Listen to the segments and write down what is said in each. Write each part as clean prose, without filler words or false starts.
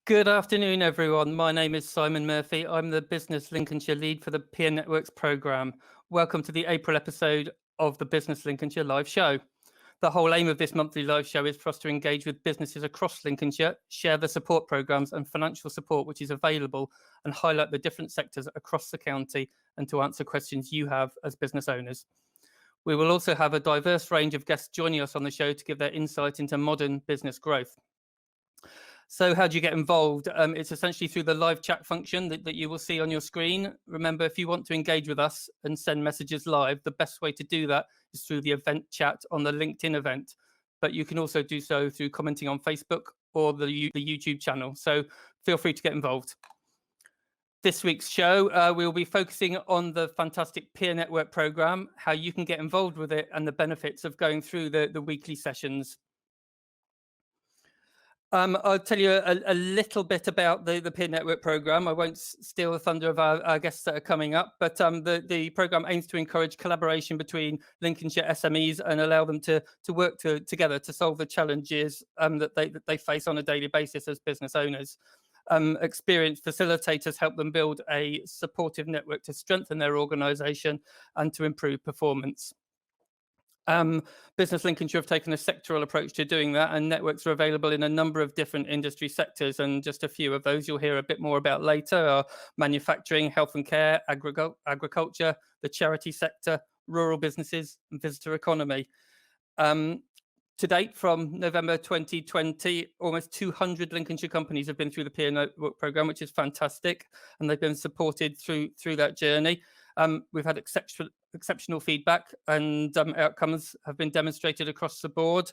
Good afternoon, everyone. My name is Simon Murphy. I'm the Business Lincolnshire lead for the Peer Networks programme. Welcome to the April episode of the Business Lincolnshire live show. The whole aim of this monthly live show is for us to engage with businesses across Lincolnshire, share the support programmes and financial support which is available, and highlight the different sectors across the county and to answer questions you have as business owners. We will also have a diverse range of guests joining us on the show to give their insight into modern business growth. So how do you get involved? It's essentially through the live chat function that you will see on your screen. Remember, if you want to engage with us and send messages live, the best way to do that is through the event chat on the LinkedIn event. But you can also do so through commenting on Facebook or the YouTube channel. So feel free to get involved. This week's show, we'll be focusing on the fantastic Peer Network programme, how you can get involved with it and the benefits of going through the weekly sessions. I'll tell you a little bit about the Peer Network programme. I won't steal the thunder of our guests that are coming up, but the programme aims to encourage collaboration between Lincolnshire SMEs and allow them to work together to solve the challenges that they face on a daily basis as business owners. Experienced facilitators help them build a supportive network to strengthen their organisation and to improve performance. Business Lincolnshire have taken a sectoral approach to doing that, and networks are available in a number of different industry sectors, and just a few of those you'll hear a bit more about later are manufacturing, health and care, agriculture, the charity sector, rural businesses and visitor economy. To date, from November 2020, almost 200 Lincolnshire companies have been through the Peer Network programme, which is fantastic, and they've been supported through that journey. We've had exceptional feedback, and outcomes have been demonstrated across the board.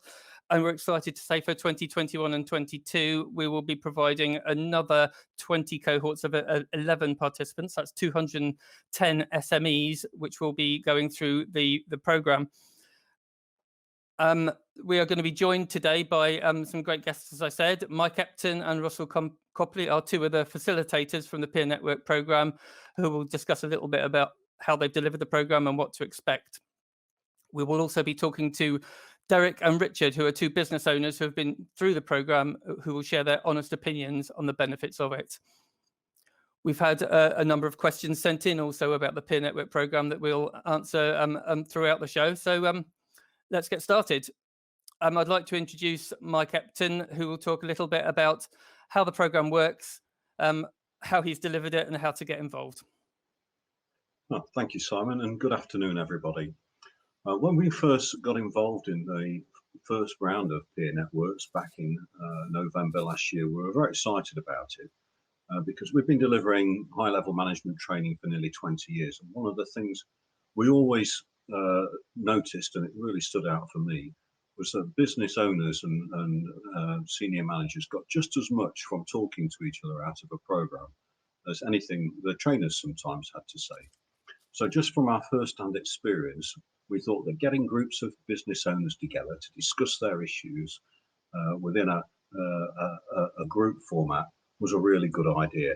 And we're excited to say for 2021 and 22, we will be providing another 20 cohorts of 11 participants. That's 210 SMEs, which will be going through the programme. We are going to be joined today by some great guests, as I said. Mike Epton and Russell Copley are two of the facilitators from the Peer Network programme, who will discuss a little bit about how they've delivered the programme and what to expect. We will also be talking to Derek and Richard, who are two business owners who have been through the programme, who will share their honest opinions on the benefits of it. We've had a number of questions sent in also about the Peer Network programme that we'll answer throughout the show. So let's get started. I'd like to introduce Mike Epton, who will talk a little bit about how the programme works, how he's delivered it and how to get involved. Well, thank you, Simon, and good afternoon, everybody. When we first got involved in the first round of Peer Networks back in November last year, we were very excited about it because we've been delivering high-level management training for nearly 20 years. And one of the things we always noticed, and it really stood out for me, was that business owners and senior managers got just as much from talking to each other out of a program as anything the trainers sometimes had to say. So just from our first-hand experience, we thought that getting groups of business owners together to discuss their issues within a group format was a really good idea.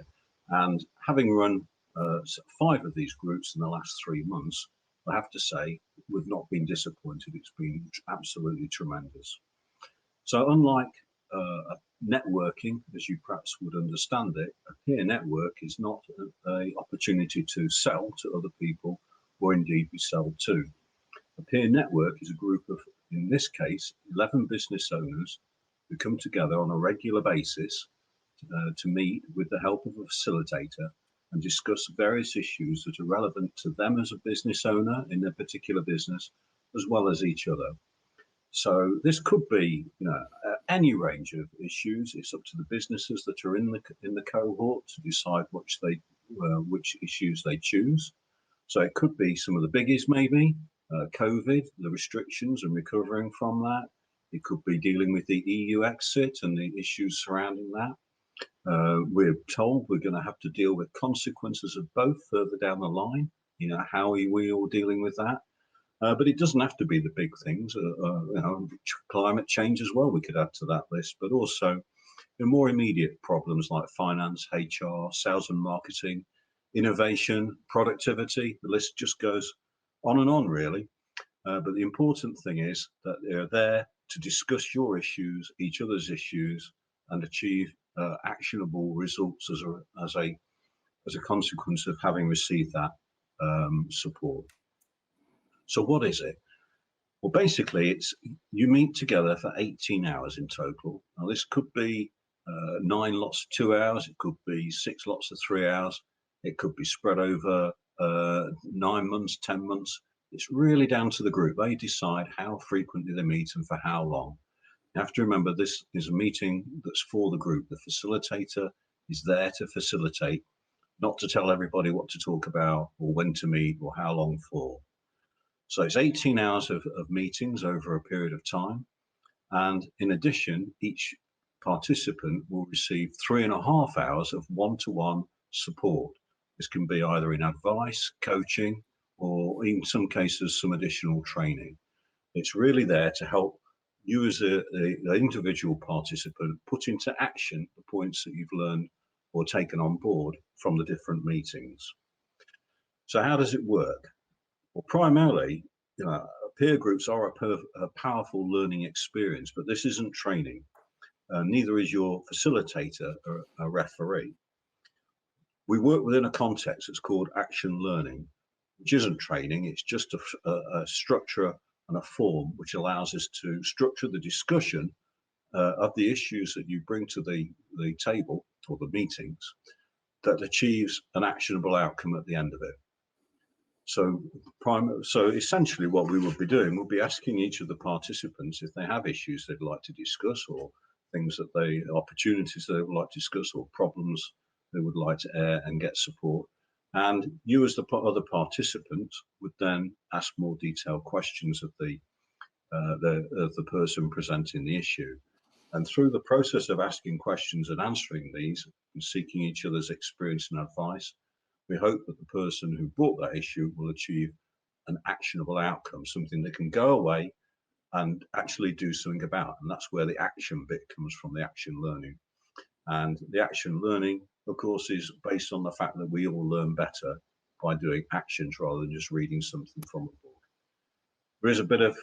And having run 5 of these groups in the last 3 months, I have to say, we've not been disappointed. It's been absolutely tremendous. So unlike networking, as you perhaps would understand it, a peer network is not an opportunity to sell to other people or indeed be sold to. A peer network is a group of, in this case, 11 business owners who come together on a regular basis to meet with the help of a facilitator and discuss various issues that are relevant to them as a business owner in their particular business, as well as each other. So this could be, any range of issues. It's up to the businesses that are in the cohort to decide which issues they choose. So it could be some of the biggies, maybe COVID, the restrictions and recovering from that. It could be dealing with the EU exit and the issues surrounding that. We're told we're going to have to deal with consequences of both further down the line. How are we all dealing with that? But it doesn't have to be the big things. Climate change as well, we could add to that list, but also the more immediate problems like finance, HR, sales and marketing, innovation, productivity. The list just goes on and on, really. But the important thing is that they're there to discuss your issues, each other's issues, and achieve actionable results as a consequence of having received that support. So what is it? Well, basically, it's you meet together for 18 hours in total. Now, this could be 9 lots of 2 hours. It could be 6 lots of 3 hours. It could be spread over 9 months, 10 months. It's really down to the group. They decide how frequently they meet and for how long. You have to remember this is a meeting that's for the group. The facilitator is there to facilitate, not to tell everybody what to talk about or when to meet or how long for. So it's 18 hours of meetings over a period of time. And in addition, each participant will receive 3.5 hours of one-to-one support. This can be either in advice, coaching, or in some cases, some additional training. It's really there to help you as the individual participant put into action the points that you've learned or taken on board from the different meetings. So how does it work? Well, primarily, peer groups are a powerful learning experience, but this isn't training. Neither is your facilitator or a referee. We work within a context that's called action learning, which isn't training. It's just a structure and a form which allows us to structure the discussion of the issues that you bring to the table or the meetings that achieves an actionable outcome at the end of it. So essentially what we would be doing, we'll be asking each of the participants if they have issues they'd like to discuss or opportunities they would like to discuss or problems they would like to air and get support. And you as the other participants would then ask more detailed questions of the person presenting the issue. And through the process of asking questions and answering these and seeking each other's experience and advice, we hope that the person who brought that issue will achieve an actionable outcome, something they can go away and actually do something about. And that's where the action bit comes from, the action learning. And the action learning, of course, is based on the fact that we all learn better by doing actions rather than just reading something from a book. There is a bit of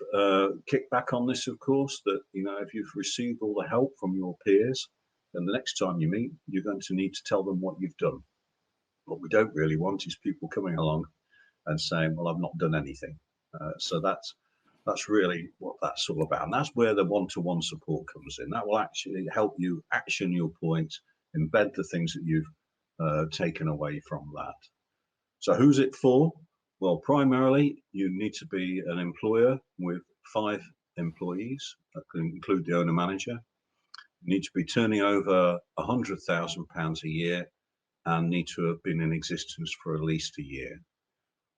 kickback on this, of course, that, if you've received all the help from your peers, then the next time you meet, you're going to need to tell them what you've done. What we don't really want is people coming along and saying, well, I've not done anything. So that's really what that's all about. And that's where the one-to-one support comes in. That will actually help you action your point, embed the things that you've taken away from that. So who's it for? Well, primarily, you need to be an employer with 5 employees. That can include the owner manager. You need to be turning over £100,000 a year and need to have been in existence for at least a year.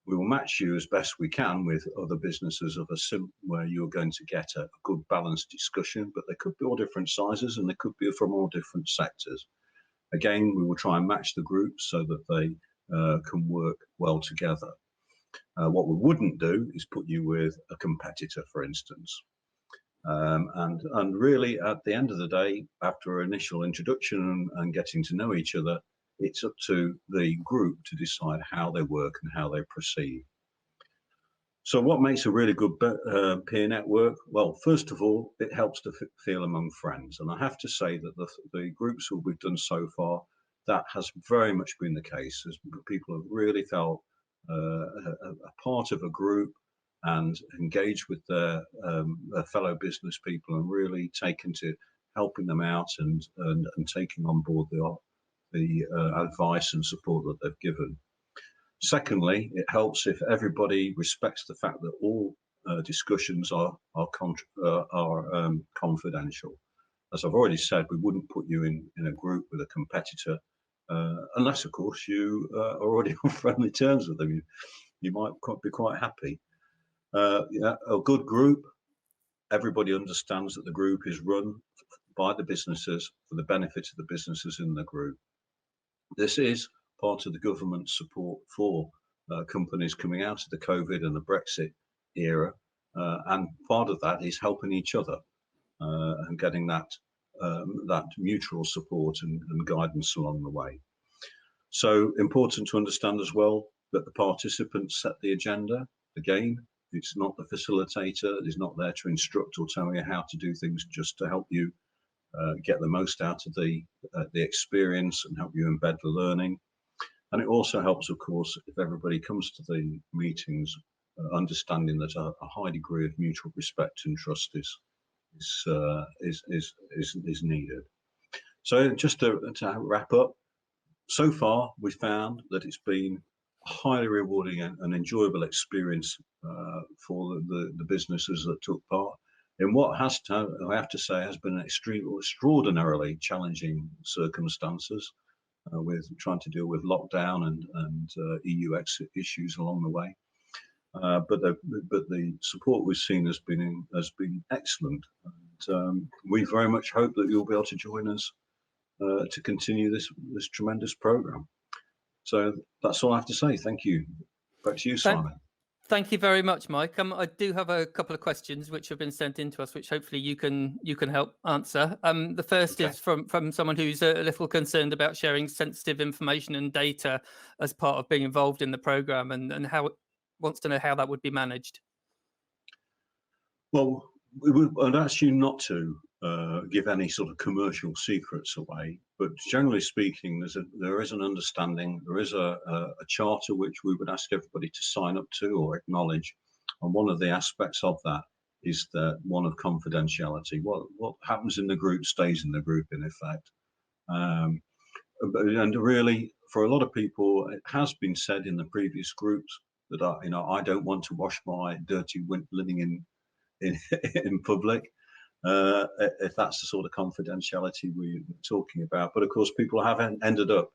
We will match you as best we can with other businesses of a sim where you're going to get a good balanced discussion, but they could be all different sizes and they could be from all different sectors. Again, we will try and match the groups so that they can work well together. What we wouldn't do is put you with a competitor, for instance. And really, at the end of the day, after initial introduction and getting to know each other, it's up to the group to decide how they work and how they proceed. So what makes a really good peer network? Well, first of all, it helps to feel among friends. And I have to say that the groups that we've done so far, that has very much been the case, as people have really felt a part of a group and engaged with their fellow business people and really taken to helping them out and taking on board the advice and support that they've given. Secondly, it helps if everybody respects the fact that all discussions are confidential. As I've already said, we wouldn't put you in a group with a competitor unless, of course, you are already on friendly terms with them. You might be quite happy. A good group, everybody understands that the group is run by the businesses for the benefit of the businesses in the group. This is part of the government support for companies coming out of the COVID and the Brexit era. And part of that is helping each other and getting that mutual support and guidance along the way. So important to understand as well that the participants set the agenda. Again, it's not the facilitator, it's not there to instruct or tell you how to do things, just to help you get the most out of the experience and help you embed the learning. And it also helps, of course, if everybody comes to the meetings understanding that a high degree of mutual respect and trust is needed. So just to wrap up, so far we found that it's been a highly rewarding and enjoyable experience for the businesses that took part in what I have to say has been extraordinarily challenging circumstances with trying to deal with lockdown and EU exit issues along the way. But the support we've seen has been excellent, and we very much hope that you'll be able to join us to continue this tremendous program. So that's all I have to say. Thank you. Back to you, Simon. Thank you very much, Mike. I do have a couple of questions which have been sent in to us, which hopefully you can help answer. The first is from someone who's a little concerned about sharing sensitive information and data as part of being involved in the program, and how wants to know how that would be managed. Well, I'd ask you not to give any sort of commercial secrets away, but generally speaking, there is an understanding, there is a charter which we would ask everybody to sign up to or acknowledge, and one of the aspects of that is the one of confidentiality. What happens in the group stays in the group, in effect. And really, for a lot of people, it has been said in the previous groups that I don't want to wash my dirty linen in public. If that's the sort of confidentiality we're talking about. But of course, people have ended up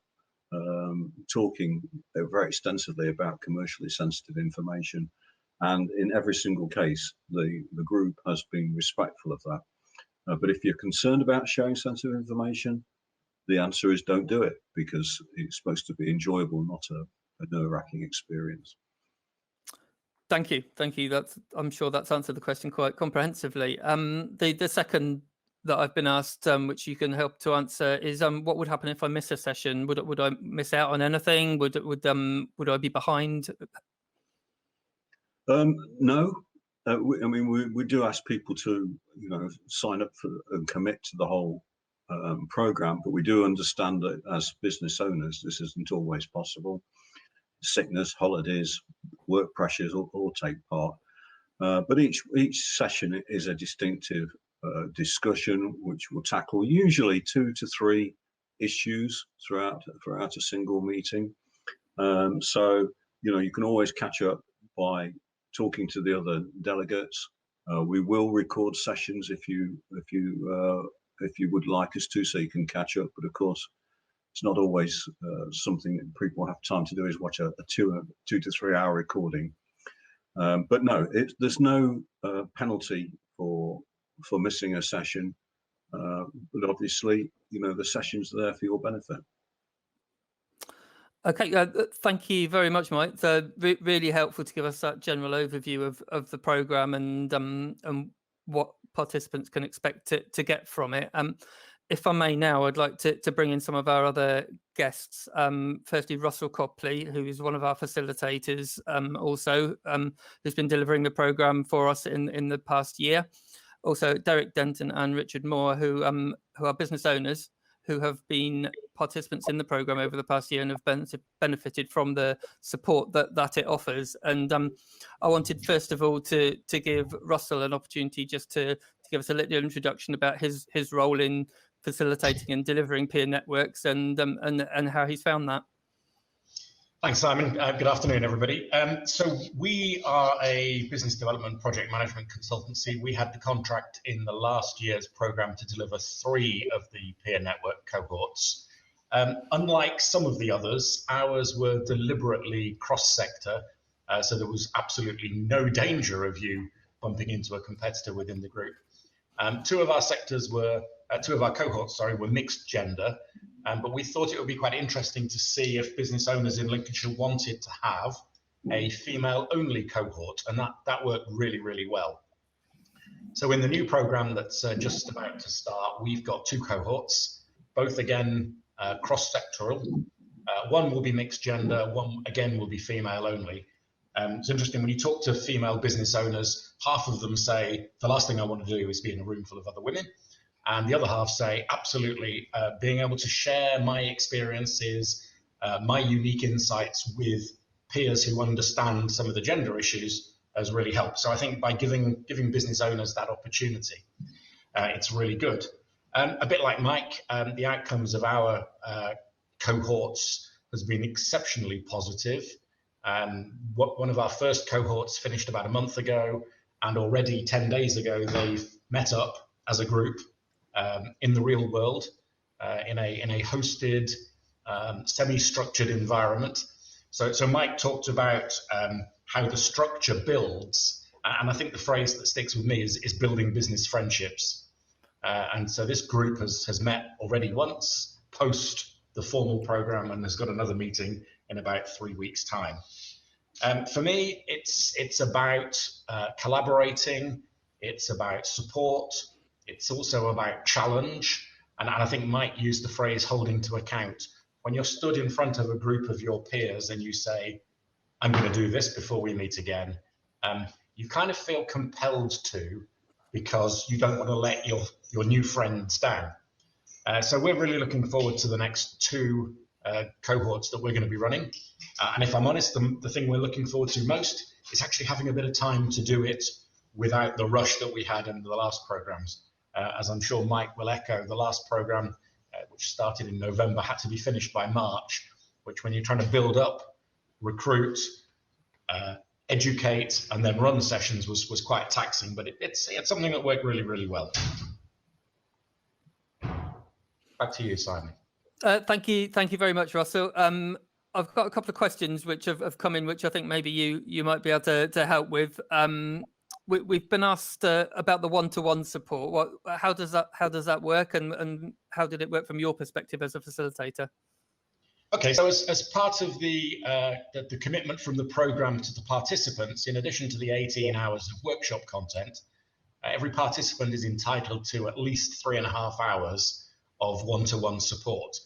talking very extensively about commercially sensitive information. And in every single case, the group has been respectful of that. But if you're concerned about sharing sensitive information, the answer is don't do it, because it's supposed to be enjoyable, not a nerve-wracking experience. Thank you. I'm sure that's answered the question quite comprehensively. The second that I've been asked, which you can help to answer, is what would happen if I miss a session? Would I miss out on anything? Would I be behind? No. We do ask people to sign up for and commit to the whole program, but we do understand that as business owners, this isn't always possible. Sickness, holidays, work pressures all take part, but each session is a distinctive discussion which will tackle usually 2 to 3 issues throughout a single meeting. So you can always catch up by talking to the other delegates. We will record sessions if you would like us to, so you can catch up. But of course, it's not always something that people have time to do, is watch a 2 to 3 hour recording. But no, there's no penalty for missing a session. But obviously, the session's there for your benefit. Okay, thank you very much, Mike. It's really helpful to give us that general overview of the programme and what participants can expect to get from it. If I may now, I'd like to bring in some of our other guests. Firstly, Russell Copley, who is one of our facilitators, who's been delivering the programme for us in the past year. Also, Derek Denton and Richard Moore, who are business owners who have been participants in the programme over the past year and have benefited from the support that it offers. And I wanted, first of all, to give Russell an opportunity just to give us a little introduction about his role in facilitating and delivering peer networks and how he's found that. Thanks, Simon. Good afternoon, everybody. So we are a business development project management consultancy. We had the contract in the last year's programme to deliver 3 of the peer network cohorts. Unlike some of the others, ours were deliberately cross-sector, so there was absolutely no danger of you bumping into a competitor within the group. 2 of our cohorts were mixed gender, but we thought it would be quite interesting to see if business owners in Lincolnshire wanted to have a female-only cohort, and that worked really, really well. So in the new programme that's just about to start, we've got 2 cohorts, both again cross-sectoral. One will be mixed gender, one again will be female-only. It's interesting, when you talk to female business owners, half of them say, the last thing I want to do is be in a room full of other women. And the other half say, absolutely, being able to share my experiences, my unique insights with peers who understand some of the gender issues has really helped. So I think by giving business owners that opportunity, it's really good. A bit like Mike, the outcomes of our cohorts has been exceptionally positive. One of our first cohorts finished about a month ago, and already 10 days ago, they've met up as a group in the real world, in a hosted, semi-structured environment. So Mike talked about how the structure builds, and I think the phrase that sticks with me is building business friendships. And so this group has met already once post the formal program, and has got another meeting in about 3 weeks' time. For me, it's about collaborating, it's about support, it's also about challenge, and I think Mike used the phrase holding to account. When you're stood in front of a group of your peers and you say, I'm going to do this before we meet again, you kind of feel compelled to, because you don't want to let your new friends down. So we're really looking forward to the next 2 cohorts that we're going to be running. And if I'm honest, the thing we're looking forward to most is actually having a bit of time to do it without the rush that we had in the last programs. As I'm sure Mike will echo, the last program, which started in November, had to be finished by March, which when you're trying to build up, recruit, educate, and then run sessions was quite taxing, but it's something that worked really, really well. Back to you, Simon. Thank you very much, Russell. I've got a couple of questions which have come in, which I think maybe you might be able to help with. We've been asked about the one-to-one support. How does that work, and how did it work from your perspective as a facilitator? Okay, so as part of the commitment from the program to the participants, in addition to the 18 hours of workshop content, every participant is entitled to at least 3.5 hours of one-to-one support.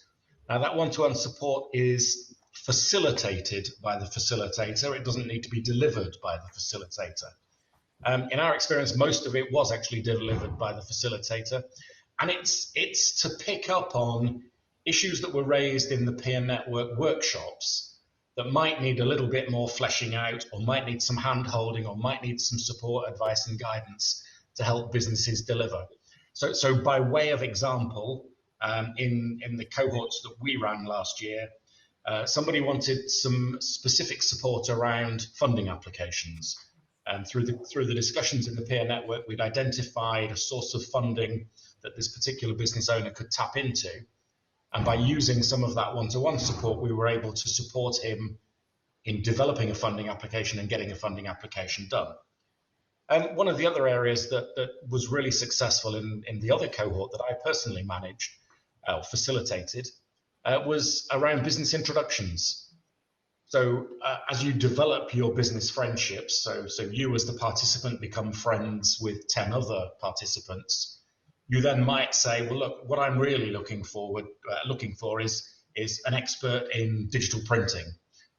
Now, that one-to-one support is facilitated by the facilitator. It doesn't need to be delivered by the facilitator. In our experience, most of it was actually delivered by the facilitator, and it's to pick up on issues that were raised in the peer network workshops that might need a little bit more fleshing out, or might need some hand-holding, or might need some support, advice, and guidance to help businesses deliver. So by way of example, in the cohorts that we ran last year, somebody wanted some specific support around funding applications. And through the discussions in the peer network, we'd identified a source of funding that this particular business owner could tap into. And by using some of that one-to-one support, we were able to support him in developing a funding application and getting a funding application done. And one of the other areas that was really successful in the other cohort that I personally managed or facilitated was around business introductions. So as you develop your business friendships, so you as the participant become friends with 10 other participants, you then might say, well, look, what I'm really looking for is an expert in digital printing,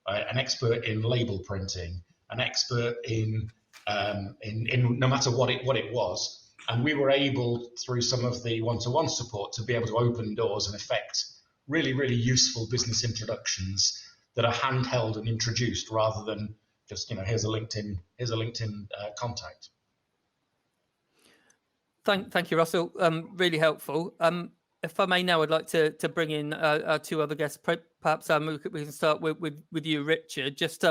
an expert in label printing, an expert in no matter what it was. And we were able, through some of the one-to-one support, to be able to open doors and effect really, really useful business introductions that are handheld and introduced, rather than just, here's a LinkedIn contact. Thank you, Russell. Really helpful. If I may now, I'd like to bring in our 2 other guests. Perhaps we can start with you, Richard. Just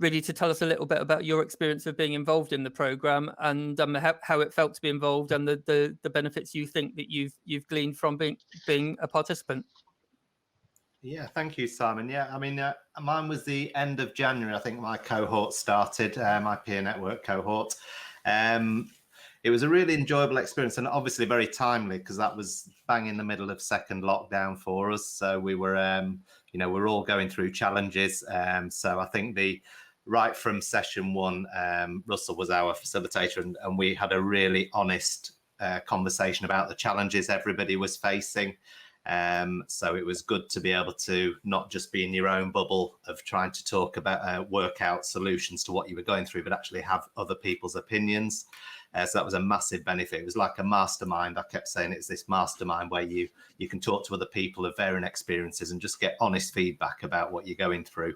really to tell us a little bit about your experience of being involved in the programme, and how it felt to be involved, and the benefits you think that you've gleaned from being a participant. Yeah, thank you, Simon. Yeah, I mean, mine was the end of January. I think my cohort started, my peer network cohort. It was a really enjoyable experience, and obviously very timely, because that was bang in the middle of second lockdown for us. So we were, we're all going through challenges. So I think right from session 1, Russell was our facilitator, and we had a really honest conversation about the challenges everybody was facing. So it was good to be able to not just be in your own bubble of trying to talk about work out solutions to what you were going through, but actually have other people's opinions. So that was a massive benefit. It was like a mastermind. I kept saying it's this mastermind where you can talk to other people of varying experiences and just get honest feedback about what you're going through.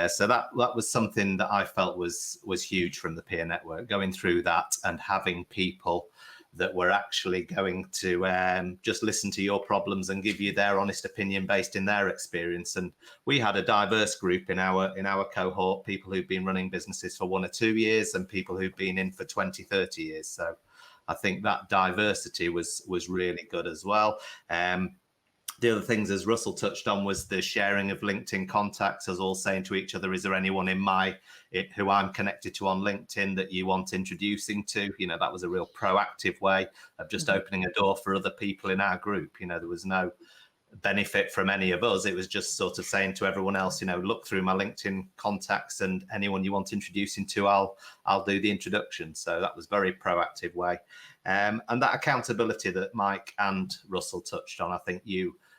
So that was something that I felt was huge from the peer network, going through that and having people that were actually going to just listen to your problems and give you their honest opinion based in their experience. And we had a diverse group in our cohort, people who've been running businesses for 1 or 2 years and people who've been in for 20, 30 years. So I think that diversity was really good as well. The other things, as Russell touched on, was the sharing of LinkedIn contacts, us all saying to each other, is there anyone who I'm connected to on LinkedIn that you want introducing to? You know, that was a real proactive way of just opening a door for other people in our group. You know, there was no benefit from any of us. It was just sort of saying to everyone else, you know, look through my LinkedIn contacts and anyone you want introducing to, I'll do the introduction. So that was a very proactive way. And that accountability that Mike and Russell touched on, I think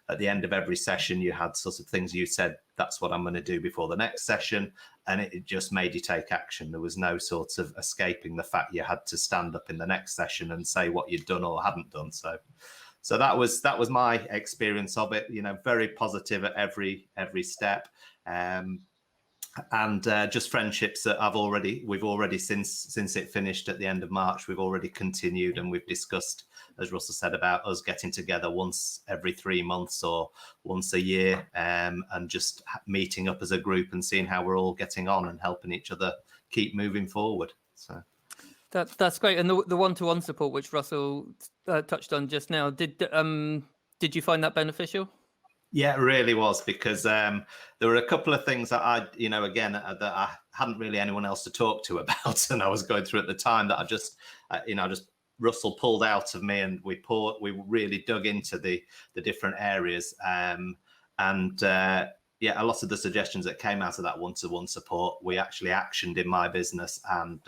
at the end of every session, you had sort of things you said, that's what I'm going to do before the next session. And it just made you take action. There was no sort of escaping the fact you had to stand up in the next session and say what you'd done or hadn't done. So that was my experience of it, you know, very positive at every step. And just friendships that we've already since it finished at the end of March, we've already continued, and we've discussed, as Russell said, about us getting together once every 3 months or once a year, and just meeting up as a group and seeing how we're all getting on and helping each other keep moving forward. So that's great. And the one-to-one support, which Russell touched on just now, did you find that beneficial? Yeah, it really was, because there were a couple of things that that I hadn't really anyone else to talk to about, and I was going through at the time that I just Russell pulled out of me, and we really dug into the different areas, a lot of the suggestions that came out of that one-to-one support we actually actioned in my business, and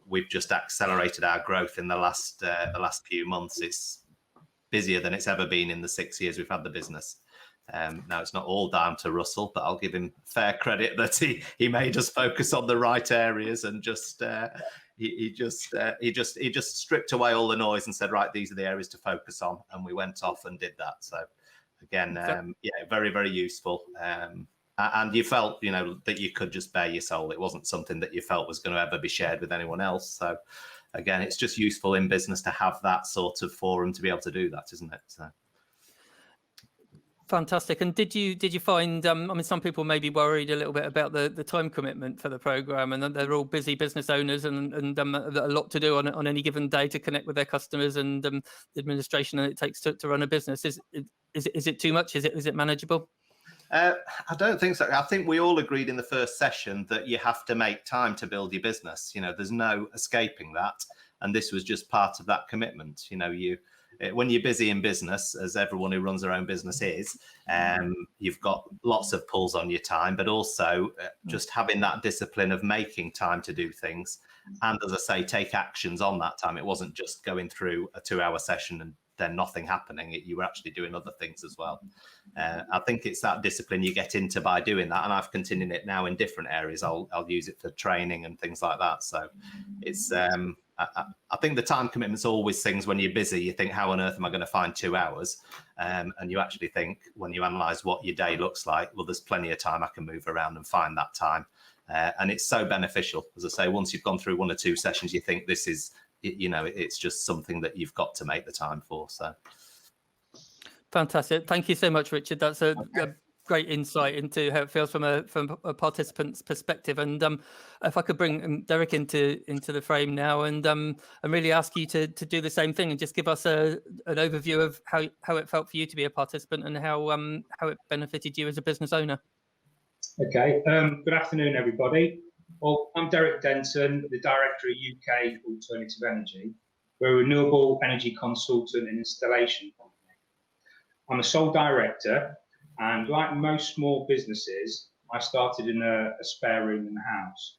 we've just accelerated our growth in the last few months. It's busier than it's ever been in the 6 years we've had the business. Now it's not all down to Russell, but I'll give him fair credit that he made us focus on the right areas, and he just stripped away all the noise and said, right, these are the areas to focus on, and we went off and did that. So again, very, very useful. And you felt, that you could just bare your soul. It wasn't something that you felt was going to ever be shared with anyone else. So again, it's just useful in business to have that sort of forum to be able to do that, isn't it? So. Fantastic. And did you find, some people may be worried a little bit about the time commitment for the program, and they're all busy business owners and a lot to do on any given day to connect with their customers, and the administration that it takes to run a business. Is it too much? Is it manageable? I don't think so. I think we all agreed in the first session that you have to make time to build your business. There's no escaping that. And this was just part of that commitment. When you're busy in business, as everyone who runs their own business is, you've got lots of pulls on your time, but also just having that discipline of making time to do things. And as I say, take actions on that time. It wasn't just going through a 2-hour session and then nothing happening. You were actually doing other things as well. I think it's that discipline you get into by doing that. And I've continued it now in different areas. I'll use it for training and things like that. So it's, I think the time commitment's always things when you're busy, you think, how on earth am I going to find 2 hours? And you actually think, when you analyze what your day looks like, well, there's plenty of time I can move around and find that time. And it's so beneficial. As I say, once you've gone through 1 or 2 sessions, you think this is, it's just something that you've got to make the time for. So fantastic. Thank you so much, Richard. That's a great insight into how it feels from a participant's perspective. And if I could bring Derek into the frame now, and really ask you to do the same thing and just give us an overview of how it felt for you to be a participant, and how it benefited you as a business owner. Okay. Good afternoon, everybody. Well, I'm Derek Denton, the Director of UK Alternative Energy. We're a renewable energy consultant and installation company. I'm a sole director, and like most small businesses, I started in a spare room in the house.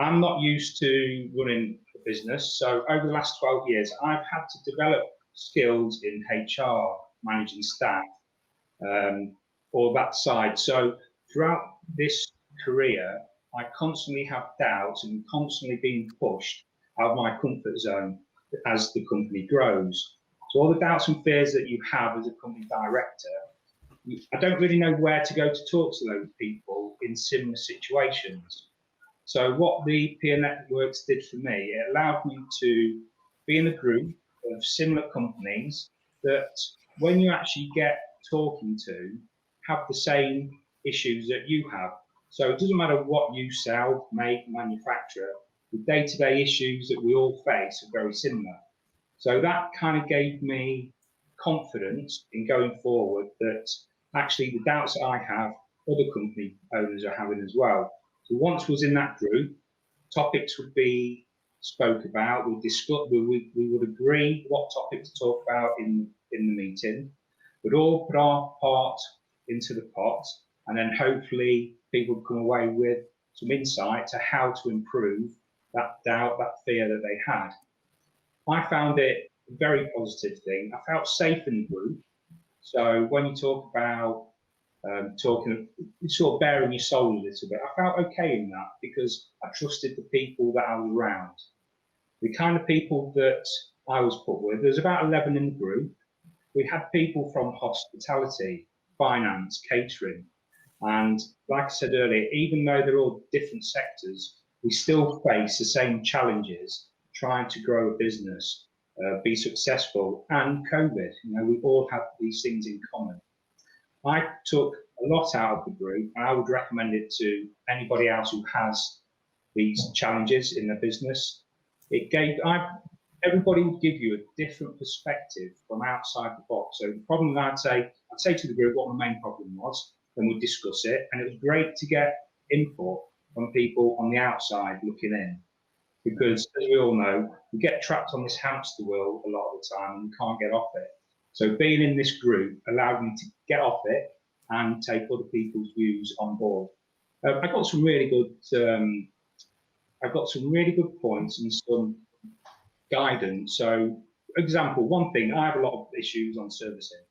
I'm not used to running a business, so over the last 12 years, I've had to develop skills in HR, managing staff, or that side. So throughout this career, I constantly have doubts and constantly being pushed out of my comfort zone as the company grows. So all the doubts and fears that you have as a company director, I don't really know where to go to talk to those people in similar situations. So what the peer networks did for me, it allowed me to be in a group of similar companies that when you actually get talking to, have the same issues that you have. So it doesn't matter what you sell, make, manufacture, the day-to-day issues that we all face are very similar. So that kind of gave me confidence in going forward that actually the doubts that I have, other company owners are having as well. So once I was in that group, topics would be spoke about, we'd discuss, we would agree what topic to talk about in the meeting. We'd all put our part into the pot, and then hopefully people would come away with some insight to how to improve that doubt, that fear that they had. I found it a very positive thing. I felt safe in the group. So when you talk about talking, sort of bearing your soul a little bit, I felt okay in that because I trusted the people that I was around. The kind of people that I was put with, there's about 11 in the group. We had people from hospitality, finance, catering. And like I said earlier, even though they're all different sectors, we still face the same challenges trying to grow a business, be successful, and COVID. You know, we all have these things in common. I took a lot out of the group, and I would recommend it to anybody else who has these challenges in their business. It gave, everybody would give you a different perspective from outside the box. So the problem that I'd say to the group what my main problem was, then we'd discuss it. And it was great to get input from people on the outside looking in. Because as we all know, we get trapped on this hamster wheel a lot of the time and we can't get off it. So being in this group allowed me to get off it and take other people's views on board. I got some really good points and some guidance. So, for example, one thing, I have a lot of issues on servicing.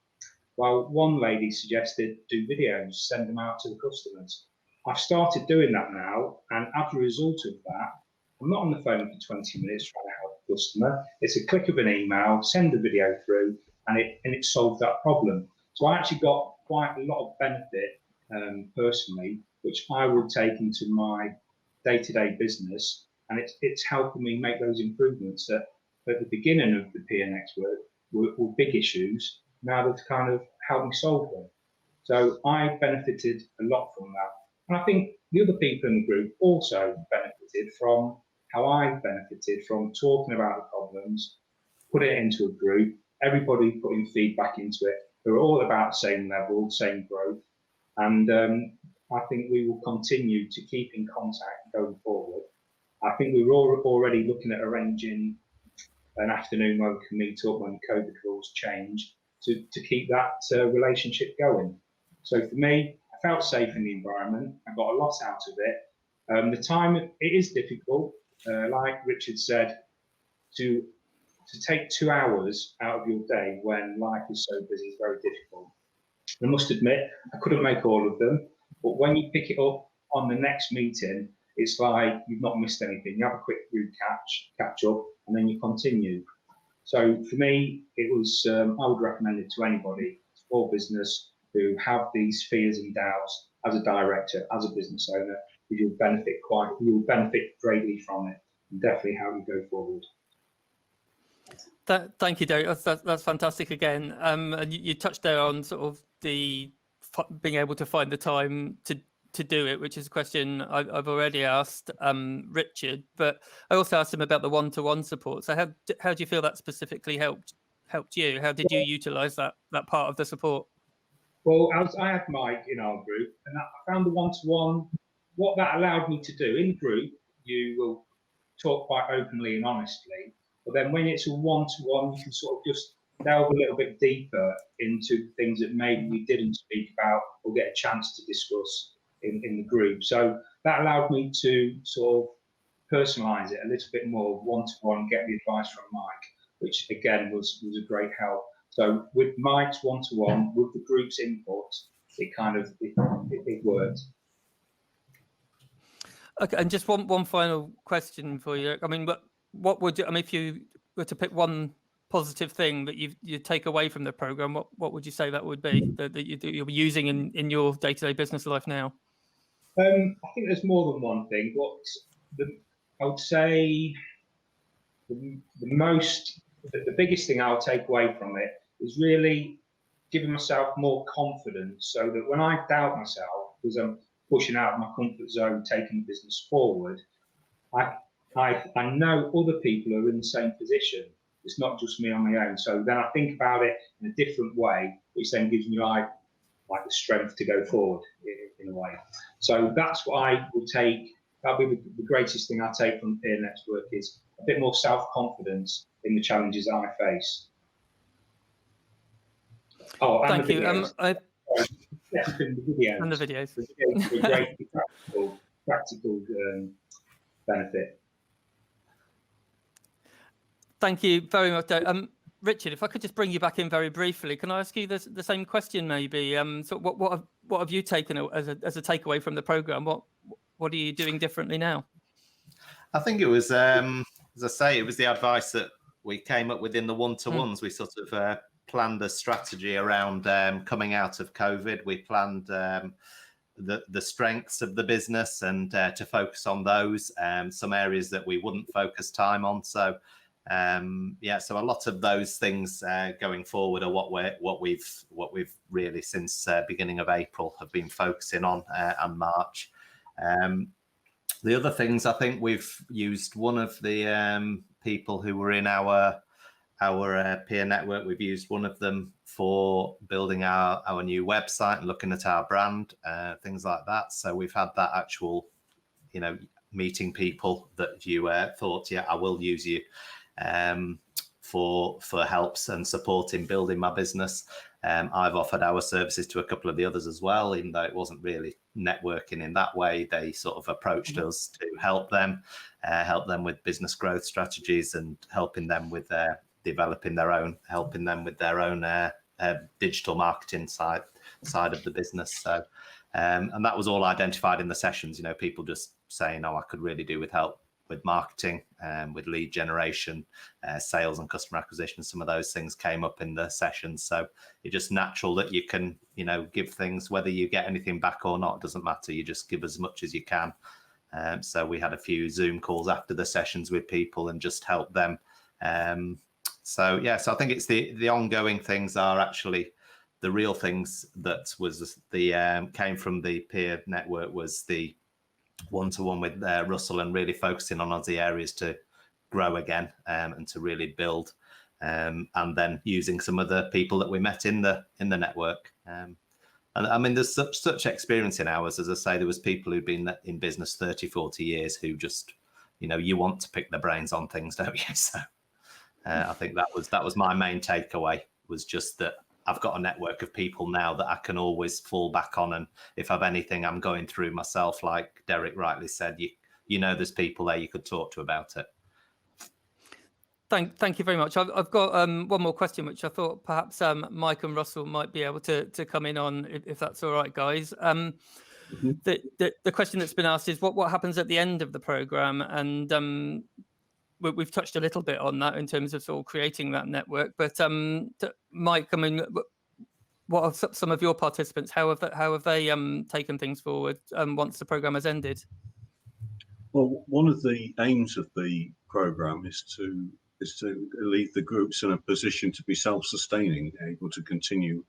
Well, one lady suggested do videos, send them out to the customers. I've started doing that now, and as a result of that, I'm not on the phone for 20 minutes trying to help the customer. It's a click of an email, send the video through, and it solved that problem. So I actually got quite a lot of benefit personally, which I will take into my day-to-day business, and it's helping me make those improvements that at the beginning of the PNX work were big issues. Now they've kind of helped me solve them. So I benefited a lot from that. And I think the other people in the group also benefited from how I benefited from talking about the problems, put it into a group, everybody putting feedback into it. They were all about the same level, same growth. And I think we will continue to keep in contact going forward. I think we were already looking at arranging an afternoon where we can meet up when COVID rules change to keep that relationship going. So for me, I felt safe in the environment. I got a lot out of it. The time, it is difficult, like Richard said, to take 2 hours out of your day when life is so busy is very difficult. I must admit, I couldn't make all of them, but when you pick it up on the next meeting, it's like you've not missed anything. You have a quick group catch up, and then you continue. So for me, it was, I would recommend it to anybody, small business, who have these fears and doubts as a director, as a business owner, you'll benefit greatly from it, and definitely how you go forward. Thank you, Derek. That's fantastic again. And you touched there on sort of the being able to find the time to do it, which is a question I've already asked Richard, but I also asked him about the one-to-one support. So how do you feel that specifically helped you? How did you utilise that part of the support? Well, I had Mike in our group, and I found the one-to-one. What that allowed me to do in the group, you will talk quite openly and honestly. But then when it's a one-to-one, you can sort of just delve a little bit deeper into things that maybe we didn't speak about or get a chance to discuss in the group. So that allowed me to sort of personalise it a little bit more, one-to-one, get the advice from Mike, which again was a great help. So with Mike's one-to-one, with the group's input, it worked. Okay, and just one final question for you. I mean, what would you, I mean, if you were to pick one positive thing that you take away from the program, what would you say that would be that you'll be using in your day-to-day business life now? I think there's more than one thing, but I would say the biggest thing I'll take away from it is really giving myself more confidence, so that when I doubt myself, because I'm pushing out of my comfort zone, taking the business forward, I know other people are in the same position. It's not just me on my own. So then I think about it in a different way, which then gives me like the strength to go forward in a way. So that's what I would take. That'll be the greatest thing I take from Peer Network, is a bit more self-confidence in the challenges that I face. Oh, and thank you. Yeah, the videos. And the videos. The videos are great practical benefit. Thank you very much. Richard, if I could just bring you back in very briefly, can I ask you the same question maybe? So what have you taken as a takeaway from the program? What are you doing differently now? I think it was, as I say, it was the advice that we came up with in the one-to-ones. We sort of planned a strategy around coming out of COVID. We planned the strengths of the business and to focus on those, some areas that we wouldn't focus time on. So so a lot of those things going forward are what we've really since beginning of April have been focusing on, and March. The other things, I think we've used one of the people who were in our peer network. We've used one of them for building our new website and looking at our brand, things like that. So we've had that actual, meeting people that you thought, I will use you for helps and support in building my business. I've offered our services to a couple of the others as well, even though it wasn't really networking in that way. They sort of approached us to help them with business growth strategies and helping them with helping them with their own digital marketing side of the business. So, and that was all identified in the sessions. People just saying, "Oh, I could really do with help with marketing, with lead generation, sales and customer acquisition." Some of those things came up in the sessions. So it's just natural that you can, give things, whether you get anything back or not, doesn't matter. You just give as much as you can. So we had a few Zoom calls after the sessions with people and just help them. So I think it's the ongoing things are actually the real things that was the came from the peer network, was the one-to-one with Russell, and really focusing on the areas to grow again, and to really build, and then using some of the people that we met in the network. And I mean, there's such experience in ours. As I say, there was people who've been in business 30, 40 years who just, you want to pick their brains on things, don't you? So I think that was my main takeaway, was just that I've got a network of people now that I can always fall back on. And if I've anything I'm going through myself, like Derek rightly said, there's people there you could talk to about it. Thank you very much. I've got one more question, which I thought perhaps Mike and Russell might be able to come in on, if that's all right, guys. The question that's been asked is what happens at the end of the programme, and we've touched a little bit on that in terms of sort of creating that network. But Mike, I mean, what are some of your participants? How have they taken things forward once the programme has ended? Well, one of the aims of the programme is to leave the groups in a position to be self-sustaining, able to continue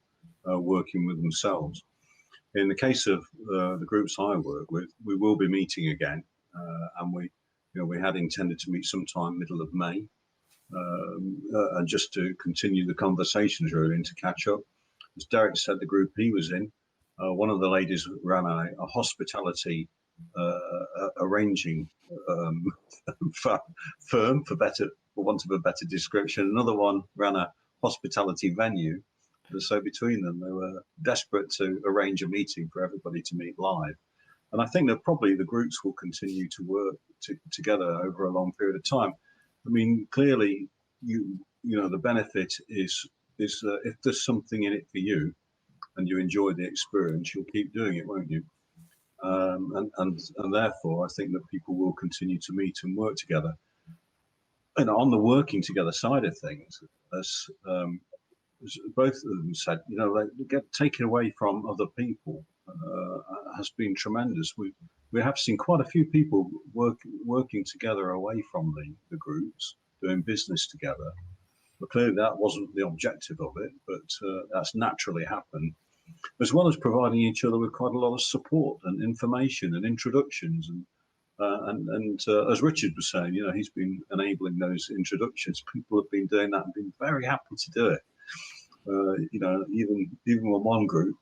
working with themselves. In the case of the groups I work with, we will be meeting again, and we had intended to meet sometime middle of May, and just to continue the conversations really, and to catch up. As Derek said, the group he was in, one of the ladies ran a hospitality arranging firm, for want of a better description. Another one ran a hospitality venue. So between them, they were desperate to arrange a meeting for everybody to meet live. And I think that probably the groups will continue to work together over a long period of time. I mean, clearly, the benefit is is if there's something in it for you and you enjoy the experience, you'll keep doing it, won't you? And therefore, I think that people will continue to meet and work together. And on the working together side of things, as both of them said, you know, like, get taken away from other people has been tremendous. We have seen quite a few people working together away from the groups, doing business together. But clearly that wasn't the objective of it, but that's naturally happened, as well as providing each other with quite a lot of support and information and introductions. And as Richard was saying, you know, he's been enabling those introductions. People have been doing that and been very happy to do it. You know, even with one group,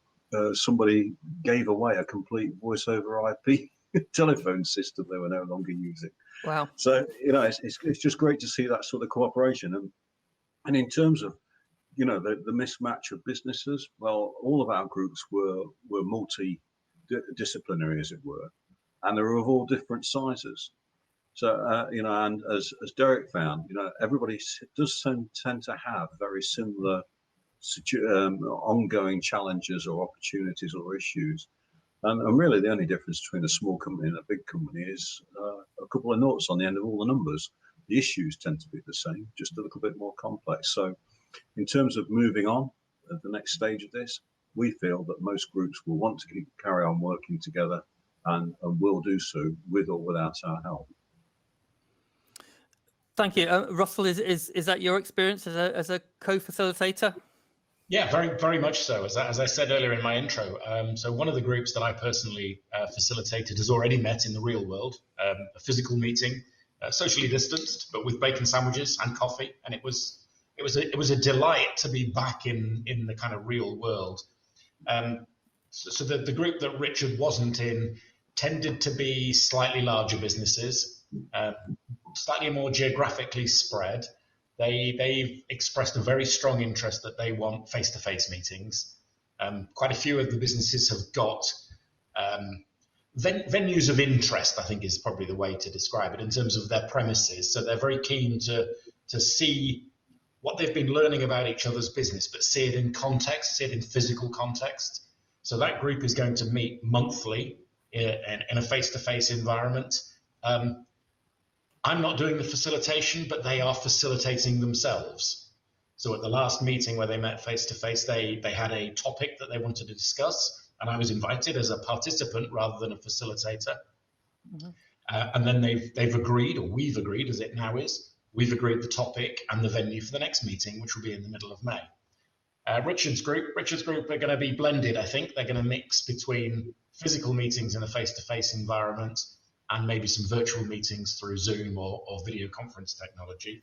somebody gave away a complete voice over IP telephone system they were no longer using. Wow. So, you know, it's just great to see that sort of cooperation. And in terms of, you know, the mismatch of businesses, well, all of our groups were multi-disciplinary, as it were, and they were of all different sizes. So, you know, and as Derek found, you know, everybody does tend to have very similar ongoing challenges or opportunities or issues. And really the only difference between a small company and a big company is a couple of noughts on the end of all the numbers. The issues tend to be the same, just a little bit more complex. So in terms of moving on at the next stage of this, we feel that most groups will want to carry on working together and will do so with or without our help. Thank you. Russell, is that your experience as a co-facilitator? Yeah, very, very much so. As I said earlier in my intro, so one of the groups that I personally facilitated has already met in the real world, a physical meeting, socially distanced, but with bacon sandwiches and coffee, and it was a delight to be back in the kind of real world. So the group that Richard wasn't in tended to be slightly larger businesses, slightly more geographically spread. They've expressed a very strong interest that they want face-to-face meetings. Quite a few of the businesses have got venues of interest, I think is probably the way to describe it, in terms of their premises. So they're very keen to see what they've been learning about each other's business, but see it in context, see it in physical context. So that group is going to meet monthly in a face-to-face environment. I'm not doing the facilitation, but they are facilitating themselves. So at the last meeting where they met face-to-face, they had a topic that they wanted to discuss, and I was invited as a participant rather than a facilitator. Mm-hmm. And then they've agreed, or we've agreed, as it now is, we've agreed the topic and the venue for the next meeting, which will be in the middle of May. Richard's group are going to be blended, I think. They're going to mix between physical meetings in a face-to-face environment and maybe some virtual meetings through Zoom or video conference technology.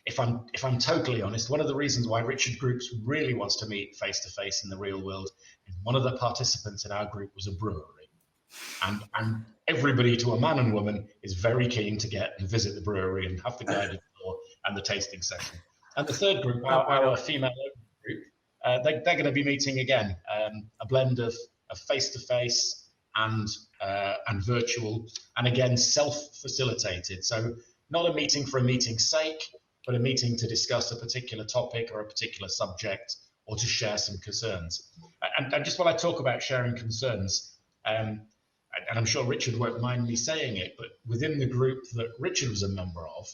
If I'm totally honest, one of the reasons why Richard Groups really wants to meet face-to-face in the real world is one of the participants in our group was a brewery. And everybody, to a man and woman, is very keen to get and visit the brewery and have the guided tour and the tasting session. And the third group, our female group, they're going to be meeting again, a blend of face-to-face and virtual, and again, self-facilitated. So not a meeting for a meeting's sake, but a meeting to discuss a particular topic or a particular subject, or to share some concerns. And just while I talk about sharing concerns, and I'm sure Richard won't mind me saying it, but within the group that Richard was a member of,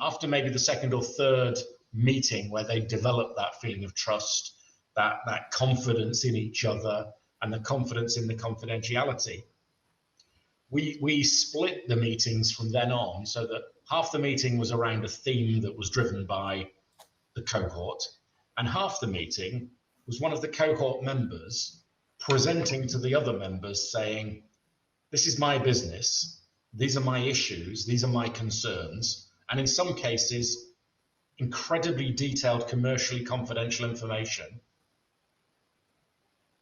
after maybe the second or third meeting where they developed that feeling of trust, that confidence in each other, and the confidence in the confidentiality, we split the meetings from then on, so that half the meeting was around a theme that was driven by the cohort, and half the meeting was one of the cohort members presenting to the other members saying, this is my business, these are my issues, these are my concerns, and in some cases, incredibly detailed commercially confidential information.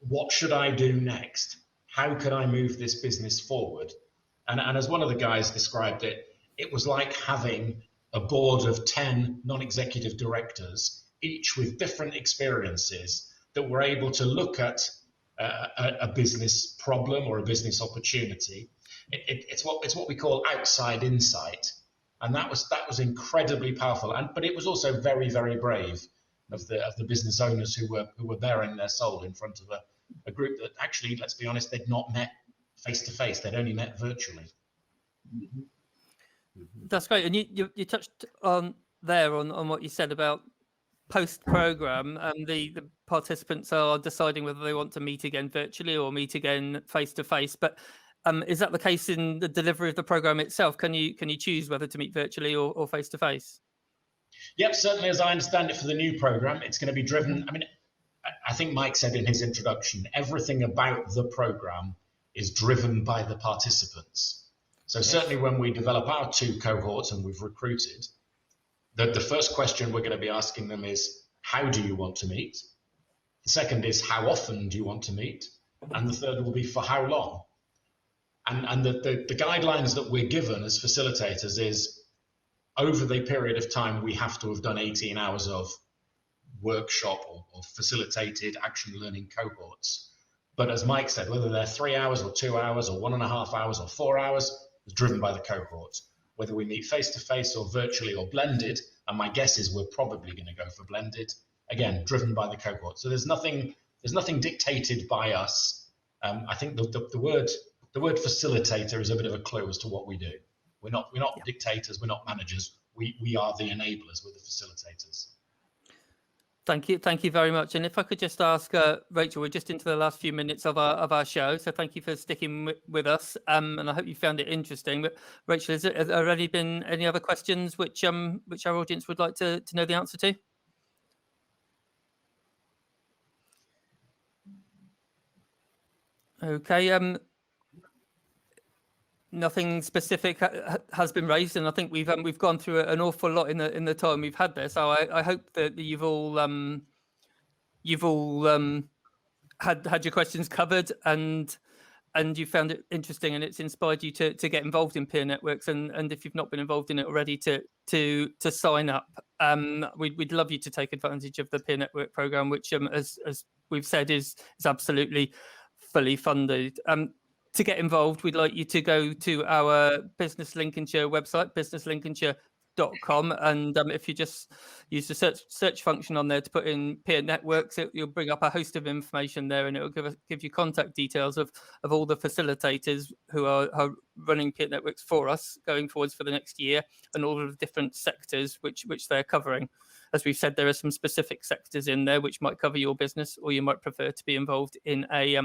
What should I do next? How can I move this business forward? And as one of the guys described it, it was like having a board of 10 non-executive directors, each with different experiences, that were able to look at a business problem or a business opportunity. It's what we call outside insight. And that was incredibly powerful. But it was also very, very brave. of the business owners who were bearing their soul in front of a group that actually, let's be honest, they'd not met face to face. They'd only met virtually. That's great. And you touched on what you said about post-program, and the participants are deciding whether they want to meet again virtually or meet again face to face. But is that the case in the delivery of the program itself? Can you choose whether to meet virtually or face to face? Yep, certainly. As I understand it, for the new program, it's going to be driven. I mean, I think Mike said in his introduction, everything about the program is driven by the participants. So certainly when we develop our 2 cohorts and we've recruited, the first question we're going to be asking them is, how do you want to meet? The second is, how often do you want to meet? And the third will be, for how long? And the guidelines that we're given as facilitators is, over the period of time, we have to have done 18 hours of workshop or facilitated action learning cohorts. But as Mike said, whether they're 3 hours or 2 hours or 1.5 hours or 4 hours is driven by the cohort. Whether we meet face to face or virtually or blended, and my guess is we're probably going to go for blended, again, driven by the cohort. So there's nothing dictated by us. I think the word facilitator is a bit of a clue as to what we do. We're not dictators, we're not managers. We are the enablers, we're the facilitators. Thank you very much. And if I could just ask Rachel, we're just into the last few minutes of our show, so thank you for sticking with us. And I hope you found it interesting. But Rachel, has there already been any other questions which our audience would like to know the answer to? Okay. Nothing specific has been raised, and I think we've gone through an awful lot in the time we've had there. So I hope that you've all had your questions covered, and you found it interesting, and it's inspired you to get involved in peer networks. And if you've not been involved in it already, to sign up. We'd love you to take advantage of the peer network program, which as we've said is absolutely fully funded. To get involved, we'd like you to go to our Business Lincolnshire website, businesslincolnshire.com, and if you just use the search function on there to put in peer networks, you'll bring up a host of information there, and it will give you contact details of all the facilitators who are running peer networks for us going forwards for the next year, and all of the different sectors which they're covering. As we've said, there are some specific sectors in there which might cover your business, or you might prefer to be involved in a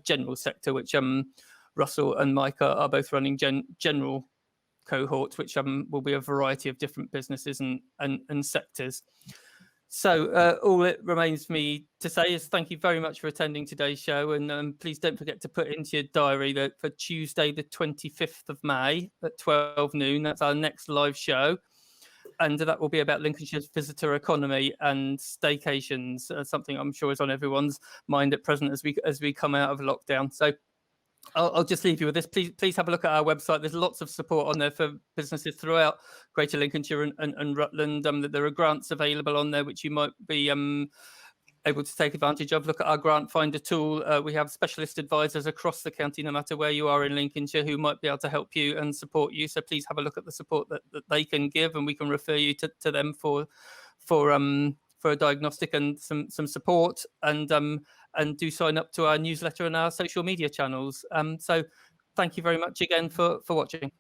general sector, which Russell and Mike are both running general cohorts, which will be a variety of different businesses and sectors. So all it remains for me to say is thank you very much for attending today's show, and please don't forget to put into your diary that for Tuesday the 25th of May at 12 noon, that's our next live show. And that will be about Lincolnshire's visitor economy and staycations, something I'm sure is on everyone's mind at present as we come out of lockdown. So I'll just leave you with this. Please have a look at our website. There's lots of support on there for businesses throughout Greater Lincolnshire and Rutland. There are grants available on there which you might be able to take advantage of. Look at our grant finder tool. We have specialist advisors across the county, no matter where you are in Lincolnshire, who might be able to help you and support you. So please have a look at the support that they can give, and we can refer you to them for a diagnostic and some support. And do sign up to our newsletter and our social media channels. So thank you very much again for watching.